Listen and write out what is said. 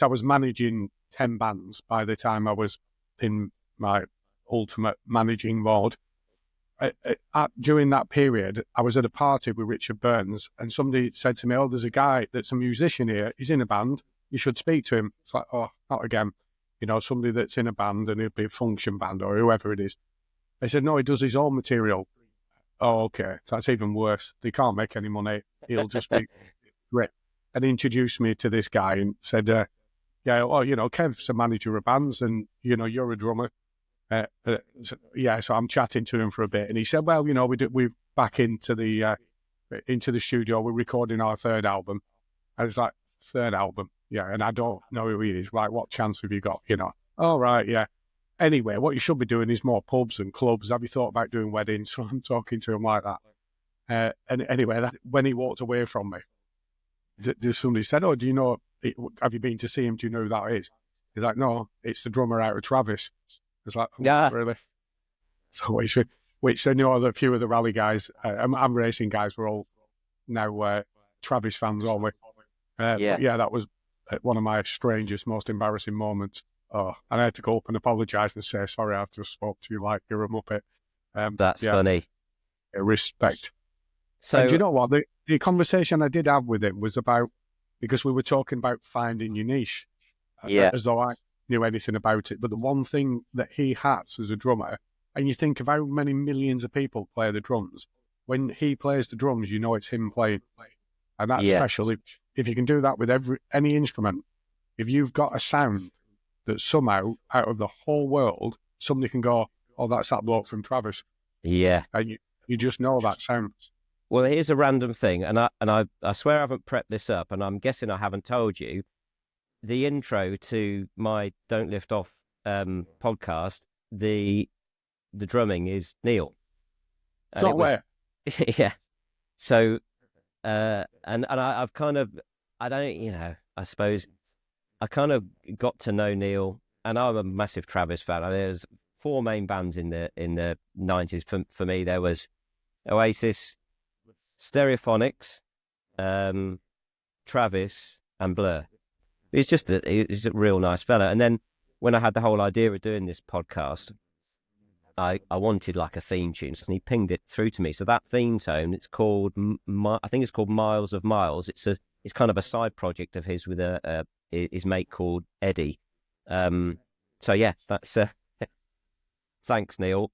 I was managing 10 bands by the time I was in my ultimate managing mode. During that period, I was at a party with Richard Burns, and somebody said to me, "Oh, there's a guy that's a musician here. He's in a band. You should speak to him." It's like, oh, not again. Somebody that's in a band, and it'll be a function band or whoever it is. They said, "No, he does his own material." Oh, okay. That's even worse. They can't make any money. He'll just be great. And he introduced me to this guy and said, yeah, well, Kev's a manager of bands, and, you're a drummer. So I'm chatting to him for a bit, and he said, "Well, we're back into the studio. We're recording our third album." I was like, "Third album, yeah," and I don't know who he is. Like, what chance have you got? Oh right, yeah. Anyway, what you should be doing is more pubs and clubs. Have you thought about doing weddings? So I'm talking to him like that. And anyway, when he walked away from me, somebody said, "Oh, do you know? Have you been to see him? Do you know who that is?" He's like, "No, it's the drummer out of Travis." It's like, oh, yeah, really? So which I know a few of the rally guys, I'm racing guys, we're all now Travis fans, aren't we? yeah. But yeah, that was one of my strangest, most embarrassing moments. Oh, and I had to go up and apologise and say, "Sorry, I've just spoke to you like you're a muppet." That's funny. Respect. So, and do you know what? The conversation I did have with him was about, because we were talking about finding your niche. As though I knew anything about it. But the one thing that he has as a drummer, and you think of how many millions of people play the drums, when he plays the drums, it's him playing. And that's special. If you can do that with any instrument, if you've got a sound that somehow, out of the whole world, somebody can go, "Oh, that's that bloke from Travis." Yeah. And you just know that sound. Well, here's a random thing, and I swear I haven't prepped this up, and I'm guessing I haven't told you. The intro to my Don't Lift Off podcast, the drumming is Neil. It's not where. Yeah. So, and I've kind of, I suppose I kind of got to know Neil, and I'm a massive Travis fan. There's 4 main bands in the 90s. For me, there was Oasis, Stereophonics, Travis, and Blur. He's just he's a real nice fella. And then when I had the whole idea of doing this podcast, I wanted like a theme tune, and he pinged it through to me. So that theme tone, it's called, I think it's called Miles of Miles. It's kind of a side project of his with his mate called Eddie. So yeah, that's thanks, Neil.